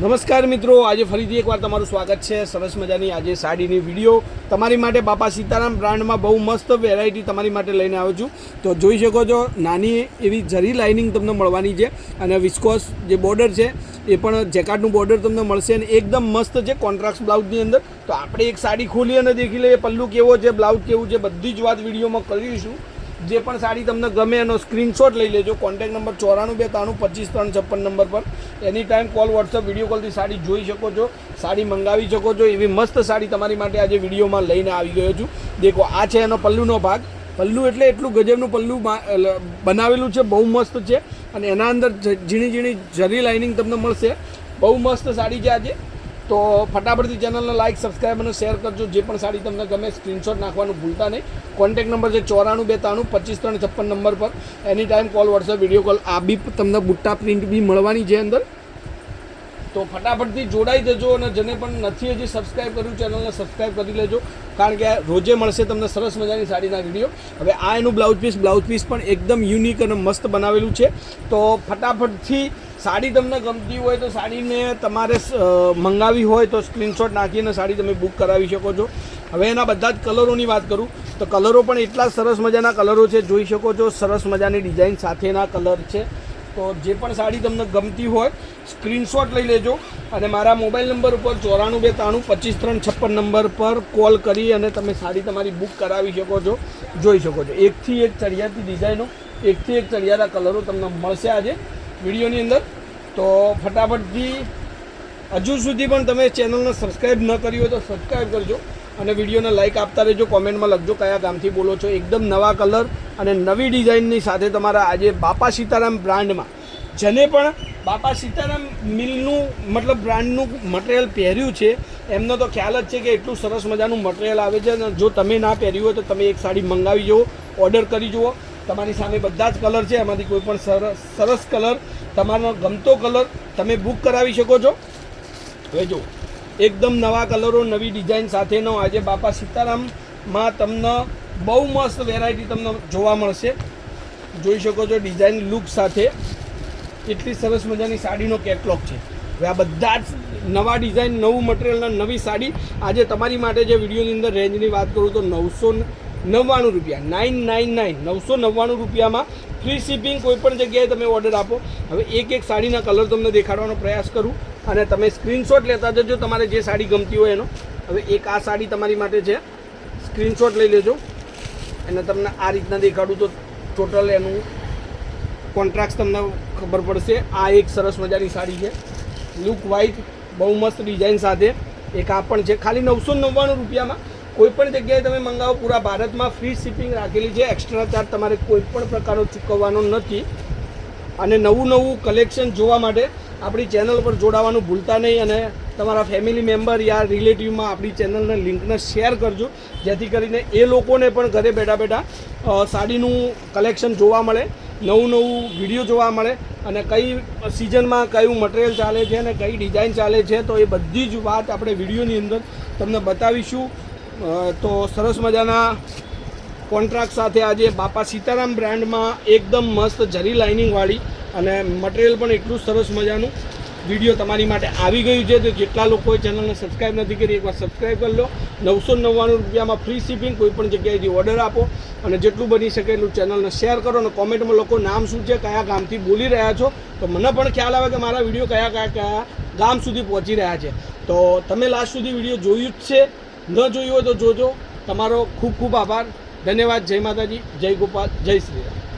નમસ્કાર મિત્રો, આજે ફરીથી એકવાર તમારું સ્વાગત છે. સરસ મજાની આજે સાડીની વિડીયો તમારી માટે બાપા સીતારામ બ્રાન્ડમાં બહુ મસ્ત વેરાયટી તમારી માટે લઈને આવ્યો છું. તો જોઈ શકો છો, નાની એવી જરી લાઇનિંગ તમને મળવાની છે અને વિસ્કોસ જે બોર્ડર છે એ પણ જેકાર્ડનું બોર્ડર તમને મળશે અને એકદમ મસ્ત છે કોન્ટ્રાસ્ટ બ્લાઉઝની અંદર. તો આપણે એક સાડી ખોલી અને દેખી લઈએ પલ્લું કેવો છે, બ્લાઉઝ કેવું છે, બધી જ વાત વિડીયોમાં કરીશું. જે પણ સાડી તમને ગમે એનો સ્ક્રીનશોટ લઈ લેજો. કોન્ટેક્ટ નંબર 9423255356 નંબર પર any time call, WhatsApp, video કોલથી સાડી જોઈ શકો છો, સાડી મંગાવી શકો છો. એવી મસ્ત સાડી તમારી માટે આજે વિડીયોમાં લઈને આવી ગયો છું. દેખો, આ છે એનો પલ્લુનો ભાગ. પલ્લું એટલે એટલું ગજબનું પલ્લું બનાવેલું છે, બહુ મસ્ત છે અને એના અંદર ઝીણી ઝીણી જરી લાઇનિંગ તમને મળશે. બહુ મસ્ત સાડી છે આજે. તો ફટાફટથી ચેનલને લાઇક, સબસ્ક્રાઈબ અને શેર કરજો. જે પણ સાડી તમને ગમે સ્ક્રીનશોટ નાખવાનું ભૂલતા નહીં. કોન્ટેક્ટ નંબર છે 9423255356 નંબર પર any time call, WhatsApp, video call. આ બી તમને બુટ્ટા પ્રિન્ટ બી મળવાની છે અંદર. તો ફટાફટથી જોડાઈ જજો અને જેને પણ નથી હજી સબસ્ક્રાઈબ કર્યું ચેનલને સબસ્ક્રાઈબ કરી લેજો, કારણ કે રોજે મળશે તમને સરસ મજાની સાડીના વિડીયો. હવે આ એનું બ્લાઉઝ પીસ પણ એકદમ યુનિક અને મસ્ત બનાવેલું છે. તો ફટાફટથી સાડી તમને ગમતી હોય તો સાડીને તમારે મંગાવી હોય તો સ્ક્રીનશોટ નાખીને સાડી તમે બુક કરાવી શકો છો. હવે એના બધા જ કલરોની વાત કરું તો કલરો પણ એટલા સરસ મજાના કલરો છે, જોઈ શકો છો. સરસ મજાની ડિઝાઇન સાથેના કલર છે. તો જે પણ સાડી તમને ગમતી હોય સ્ક્રીનશોટ લઈ લેજો અને મારા મોબાઈલ નંબર ઉપર 9423255356 નંબર પર કોલ કરી અને તમે સાડી તમારી બુક કરાવી શકો છો. જોઈ શકો છો, એકથી એક ચડિયાતી ડિઝાઇનો, એકથી એક ચડિયાતા કલરો તમને મળશે આજે વિડીયોની અંદર. તો ફટાફટથી હજુ સુધી પણ તમે ચેનલને સબસ્ક્રાઈબ ન કરી હોય તો સબસ્ક્રાઈબ કરજો અને વિડીયોને લાઇક આપતા રહેજો. કોમેન્ટમાં લખજો કયા ગામથી બોલો છો. એકદમ નવા કલર અને નવી ડિઝાઇનની સાથે તમારા આજે બાપા સીતારામ બ્રાન્ડમાં, જેને પણ બાપા સીતારામ મિલનું મતલબ બ્રાન્ડનું મટીરિયલ પહેર્યું છે એમનો તો ખ્યાલ જ છે કે એટલું સરસ મજાનું મટીરિયલ આવે છે. અને જો તમે ના પહેર્યું હોય તો તમે એક સાડી મંગાવી જુઓ, ઓર્ડર કરી જુઓ. તમારી સામે બધા જ કલર છે, એમાંથી કોઈ પણ સરસ કલર, તમારો ગમતો કલર તમે બુક કરાવી શકો છો. હવે જો, એકદમ નવા કલરો, નવી ડિઝાઇન સાથેનો આજે બાપા સીતારામમાં તમને બહુ મસ્ત વેરાયટી તમને જોવા મળશે. જોઈ શકો છો, ડિઝાઇન લુક સાથે એટલી સરસ મજાની સાડીનો કેટલોગ છે. હવે આ બધા જ નવા ડિઝાઇન, નવું મટીરિયલના નવી સાડી આજે તમારી માટે જે વિડીયોની અંદર રેન્જની વાત કરું તો 999 રૂપિયા, 999, 999 રૂપિયામાં ફ્રી શિપિંગ. કોઈ પણ જગ્યાએ તમે ઓર્ડર આપો. હવે એક એક સાડીના કલર તમને દેખાડવાનો પ્રયાસ કરું અને તમે સ્ક્રીનશોટ લેતા જજો તમારે જે સાડી ગમતી હોય એનો. હવે એક આ સાડી તમારી માટે છે, સ્ક્રીનશોટ લઈ લેજો અને તમને આ રીતના દેખાડું તો ટોટલ એનું કોન્ટ્રાક્ટ તમને ખબર પડશે. આ એક સરસ મજાની સાડી છે, લુક વાઇઝ બહુ મસ્ત ડિઝાઇન સાથે. એક આ પણ છે, ખાલી 999 રૂપિયામાં. કોઈ પણ જગ્યાએ તમે મંગાવો, પૂરા ભારતમાં ફ્રી શિપિંગ રાખેલી છે. એક્સ્ટ્રા ચાર્જ તમારે કોઈ પણ પ્રકારનો ચૂકવવાનો નથી. અને નવું કલેક્શન જોવા માટે આપણી ચેનલ પર જોડાવાનું ભૂલતા નહીં અને તમારા ફેમિલી મેમ્બર યા રિલેટિવમાં આપણી ચેનલને લિંકને શેર કરજો, જેથી કરીને એ લોકોને પણ ઘરે બેઠા બેઠા સાડીનું કલેક્શન જોવા મળે, નવું વિડીયો જોવા મળે અને કઈ સિઝનમાં કયું મટીરિયલ ચાલે છે અને કઈ ડિઝાઇન ચાલે છે. તો એ બધી જ વાત આપણે વિડીયોની અંદર તમને બતાવીશું. તો સરસ મજાના કોન્ટ્રાક્ટ સાથે આજે બાપા સીતારામ બ્રાન્ડમાં એકદમ મસ્ત જરી લાઇનિંગવાળી અને મટીરિયલ પણ એટલું સરસ મજાનું વિડીયો તમારી માટે આવી ગયું છે. તો જેટલા લોકોએ ચેનલને સબસ્ક્રાઈબ નથી કરી એકવાર સબસ્ક્રાઈબ કરી લો. 999 રૂપિયામાં ફ્રી શિપિંગ. કોઈ પણ જગ્યાએથી ઓર્ડર આપો અને જેટલું બની શકે એટલું ચેનલને શેર કરો અને કોમેન્ટમાં લોકો નામ શું છે, કયા ગામથી બોલી રહ્યા છો, તો મને પણ ખ્યાલ આવે કે મારા વિડીયો કયા ગામ સુધી પહોંચી રહ્યા છે. તો તમે લાસ્ટ સુધી વિડીયો જોયું જ છે, ન જોયું હોય તો જોજો. તમારો ખૂબ ખૂબ આભાર, ધન્યવાદ. જય માતાજી, જય ગોપાલ, જય શ્રી રામ.